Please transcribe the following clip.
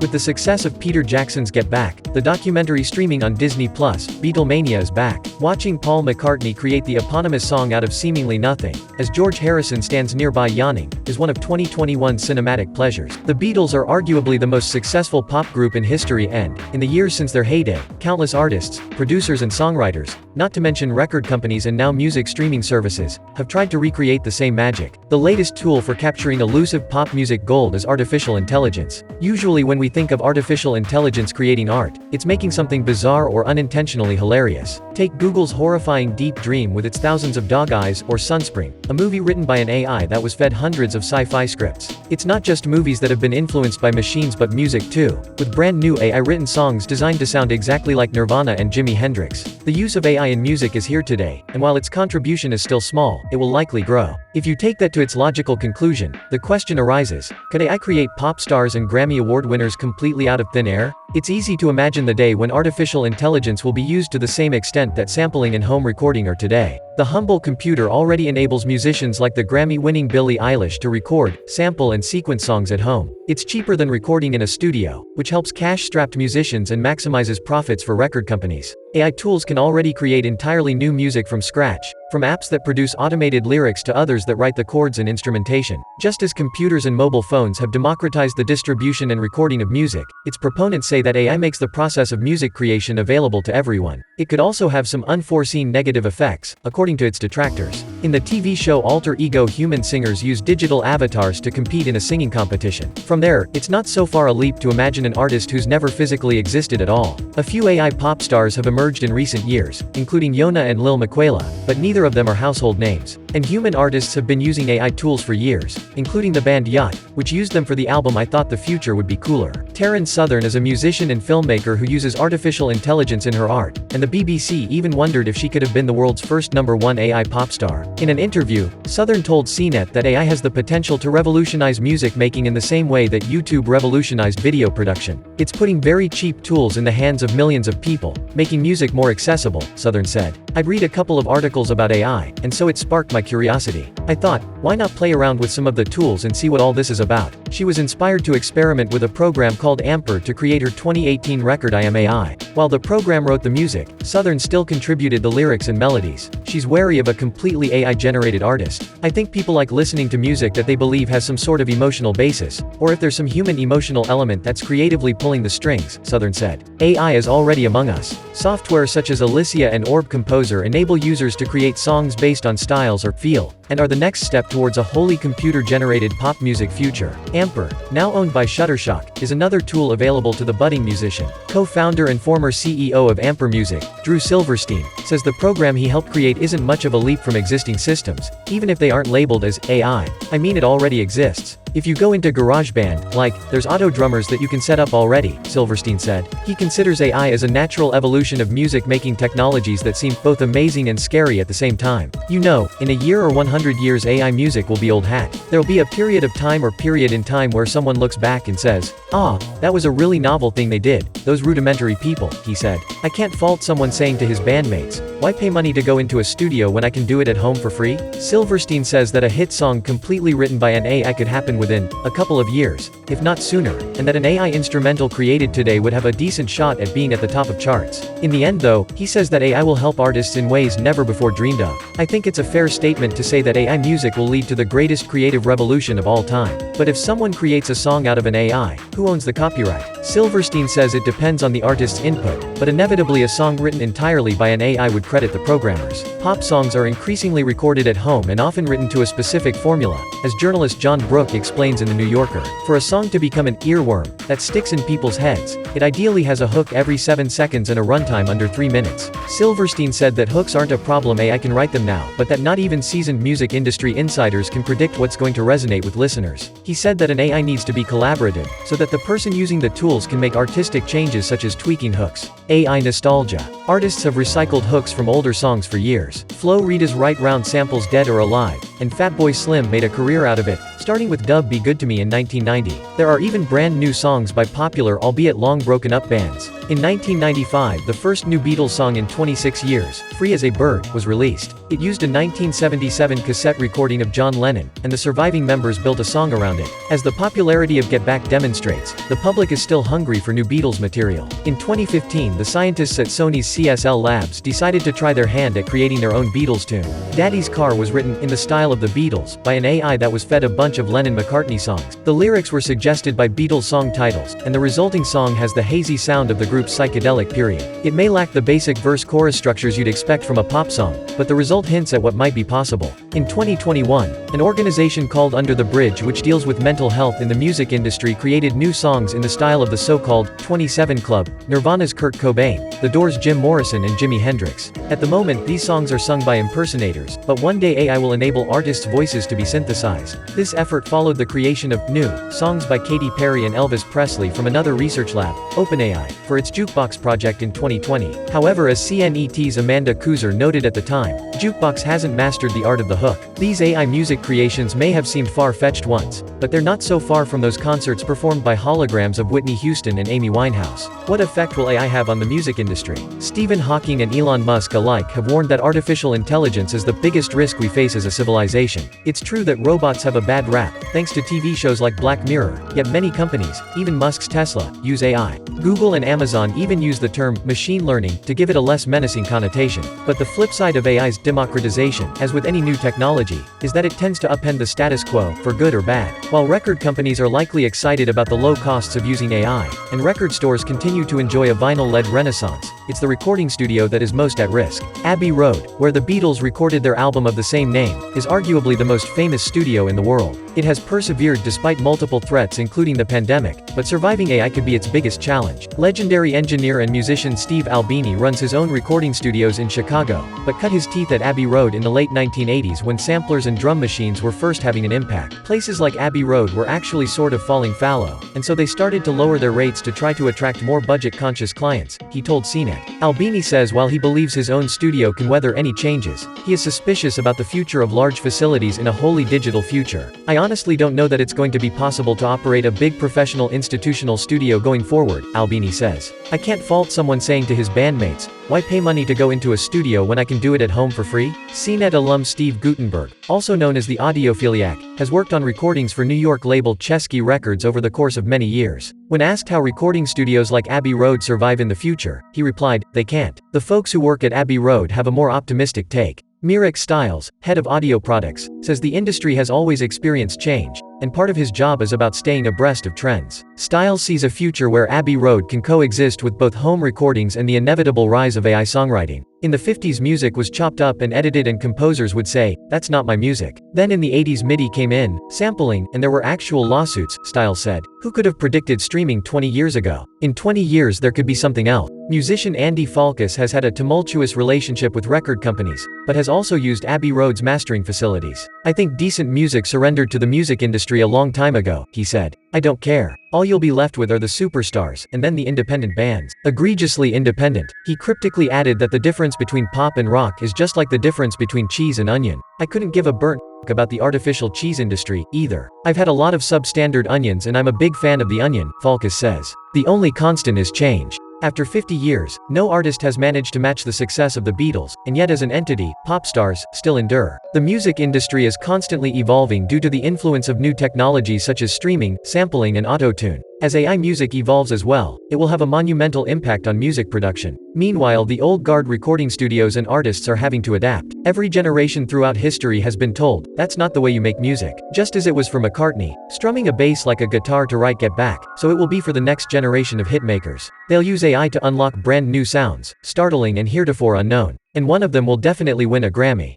With the success of Peter Jackson's Get Back, the documentary streaming on Disney+, Beatlemania is back. Watching Paul McCartney create the eponymous song out of seemingly nothing, as George Harrison stands nearby yawning, is one of 2021's cinematic pleasures. The Beatles are arguably the most successful pop group in history and, in the years since their heyday, countless artists, producers and songwriters, not to mention record companies and now music streaming services, have tried to recreate the same magic. The latest tool for capturing elusive pop music gold is artificial intelligence. Usually when we think of artificial intelligence creating art, it's making something bizarre or unintentionally hilarious. Take Google's horrifying Deep Dream with its thousands of dog eyes, or Sunspring, a movie written by an AI that was fed hundreds of sci-fi scripts. It's not just movies that have been influenced by machines but music too, with brand new AI-written songs designed to sound exactly like Nirvana and Jimi Hendrix. The use of AI in music is here today, and while its contribution is still small, it will likely grow. If you take that to its logical conclusion, the question arises, could AI create pop stars and Grammy Award winners completely out of thin air? It's easy to imagine the day when artificial intelligence will be used to the same extent that sampling and home recording are today. The humble computer already enables musicians like the Grammy-winning Billie Eilish to record, sample and sequence songs at home. It's cheaper than recording in a studio, which helps cash-strapped musicians and maximizes profits for record companies. AI tools can already create entirely new music from scratch, from apps that produce automated lyrics to others that write the chords and instrumentation. Just as computers and mobile phones have democratized the distribution and recording of music, its proponents say that AI makes the process of music creation available to everyone. It could also have some unforeseen negative effects, according to its detractors. In the TV show Alter Ego, human singers use digital avatars to compete in a singing competition. From there, it's not so far a leap to imagine an artist who's never physically existed at all. A few AI pop stars have emerged in recent years, including Yona and Lil Miquela, but neither of them are household names. And human artists have been using AI tools for years, including the band Yacht, which used them for the album I Thought the Future Would Be Cooler. Taryn Southern is a musician and filmmaker who uses artificial intelligence in her art, and the BBC even wondered if she could have been the world's first #1 AI pop star. In an interview, Southern told CNET that AI has the potential to revolutionize music making in the same way that YouTube revolutionized video production. It's putting very cheap tools in the hands of millions of people, making music more accessible, Southern said. I'd read a couple of articles about AI, and so it sparked my curiosity. I thought, why not play around with some of the tools and see what all this is about? She was inspired to experiment with a program called Amper to create her 2018 record I Am AI. While the program wrote the music, Southern still contributed the lyrics and melodies. She's wary of a completely AI-generated artist. I think people like listening to music that they believe has some sort of emotional basis, or if there's some human emotional element that's creatively pulling the strings, Southern said. AI is already among us. Software such as Alicia and Orb Composer enable users to create songs based on styles or feel, and are the next step towards a wholly computer-generated pop music future. Amper, now owned by Shutterstock, is another tool available to the budding musician. Co-founder and former CEO of Amper Music, Drew Silverstein, says the program he helped create isn't much of a leap from existing systems, even if they aren't labeled as AI. I mean, it already exists. If you go into GarageBand, there's auto drummers that you can set up already, Silverstein said. He considers AI as a natural evolution of music-making technologies that seem both amazing and scary at the same time. You know, in a year or 100 years AI music will be old hat. There'll be a period in time where someone looks back and says, "Ah, that was a really novel thing they did, those rudimentary people," he said. I can't fault someone saying to his bandmates, "Why pay money to go into a studio when I can do it at home for free?" Silverstein says that a hit song completely written by an AI could happen within a couple of years, if not sooner, and that an AI instrumental created today would have a decent shot at being at the top of charts. In the end though, he says that AI will help artists in ways never before dreamed of. I think it's a fair statement to say that AI music will lead to the greatest creative revolution of all time. But if someone creates a song out of an AI, who owns the copyright? Silverstein says it depends on the artist's input, but inevitably a song written entirely by an AI would credit the programmers. Pop songs are increasingly recorded at home and often written to a specific formula, as journalist John Brooke explains in The New Yorker. For a song to become an earworm that sticks in people's heads, it ideally has a hook every 7 seconds and a runtime under 3 minutes. Silverstein said that hooks aren't a problem, AI can write them now, but that not even seasoned music industry insiders can predict what's going to resonate with listeners. He said that an AI needs to be collaborative, so that the person using the tools can make artistic changes such as tweaking hooks. AI nostalgia. Artists have recycled hooks from older songs for years. Flo Rida's Right Round samples Dead or Alive, and Fatboy Slim made a career out of it, starting with Dub Be Good to Me in 1990. There are even brand new songs by popular albeit long broken up bands. In 1995, the first new Beatles song in 26 years, Free as a Bird, was released. It used a 1977 cassette recording of John Lennon, and the surviving members built a song around it. As the popularity of Get Back demonstrates, the public is still hungry for new Beatles material. In 2015, the scientists at Sony's CSL Labs decided to try their hand at creating their own Beatles tune. Daddy's Car was written, in the style of the Beatles, by an AI that was fed a bunch of Lennon-McCartney songs. The lyrics were suggested by Beatles song titles, and the resulting song has the hazy sound of the group's psychedelic period. It may lack the basic verse-chorus structures you'd expect from a pop song, but the result hints at what might be possible. In 2021, an organization called Under the Bridge, which deals with mental health in the music industry, created new songs in the style of the so-called 27 Club, Nirvana's Kurt Cobain, The Doors' Jim Morrison and Jimi Hendrix. At the moment, these songs are sung by impersonators, but one day AI will enable artists' voices to be synthesized. This effort followed the creation of new songs by Katy Perry and Elvis Presley from another research lab, OpenAI, for its Jukebox project in 2020. However, as CNET's Amanda Kuzer noted at the time, Jukebox hasn't mastered the art of the hook. These AI music creations may have seemed far-fetched once, but they're not so far from those concerts performed by holograms of Whitney Houston and Amy Winehouse. What effect will AI have on the music industry? Stephen Hawking and Elon Musk alike have warned that artificial intelligence is the biggest risk we face as a civilization. It's true that robots have a bad rap, thanks to TV shows like Black Mirror, yet many companies, even Musk's Tesla, use AI. Google and Amazon even use the term machine learning to give it a less menacing connotation. But the flip side of AI's democratization, as with any new technology, is that it tends to upend the status quo, for good or bad. While record companies are likely excited about the low costs of using AI, and record stores continue to enjoy a vinyl-led renaissance, it's the recording studio that is most at risk. Abbey Road, where the Beatles recorded their album of the same name, is arguably the most famous studio in the world. It has persevered despite multiple threats including the pandemic, but surviving AI could be its biggest challenge. Legendary engineer and musician Steve Albini runs his own recording studios in Chicago, but cut his teeth at Abbey Road in the late 1980s when samplers and drum machines were first having an impact. Places like Abbey Road were actually sort of falling fallow, and so they started to lower their rates to try to attract more budget-conscious clients, he told CNET. Albini says while he believes his own studio can weather any changes, he is suspicious about the future of large facilities in a wholly digital future. I honestly don't know that it's going to be possible to operate a big professional institutional studio going forward, Albini says. I can't fault someone saying to his bandmates, why pay money to go into a studio when I can do it at home for free? CNET alum Steve Guttenberg, also known as the Audiophiliac, has worked on recordings for New York label Chesky Records over the course of many years. When asked how recording studios like Abbey Road survive in the future, he replied, they can't. The folks who work at Abbey Road have a more optimistic take. Mirek Stiles, head of audio products, says the industry has always experienced change, and part of his job is about staying abreast of trends. Stiles sees a future where Abbey Road can coexist with both home recordings and the inevitable rise of AI songwriting. In the 50s music was chopped up and edited and composers would say, that's not my music. Then in the 80s MIDI came in, sampling, and there were actual lawsuits, Stiles said. Who could have predicted streaming 20 years ago? In 20 years there could be something else. Musician Andy Falkus has had a tumultuous relationship with record companies, but has also used Abbey Road's mastering facilities. I think decent music surrendered to the music industry a long time ago, he said. I don't care. All you'll be left with are the superstars, and then the independent bands. Egregiously independent. He cryptically added that the difference between pop and rock is just like the difference between cheese and onion. I couldn't give a burnt about the artificial cheese industry, either. I've had a lot of substandard onions and I'm a big fan of the onion, Falkus says. The only constant is change. After 50 years, no artist has managed to match the success of the Beatles, and yet as an entity, pop stars still endure. The music industry is constantly evolving due to the influence of new technologies such as streaming, sampling and auto-tune. As AI music evolves as well, it will have a monumental impact on music production. Meanwhile, the old guard recording studios and artists are having to adapt. Every generation throughout history has been told, that's not the way you make music. Just as it was for McCartney, strumming a bass like a guitar to write Get Back, so it will be for the next generation of hitmakers. They'll use AI to unlock brand new sounds, startling and heretofore unknown. And one of them will definitely win a Grammy.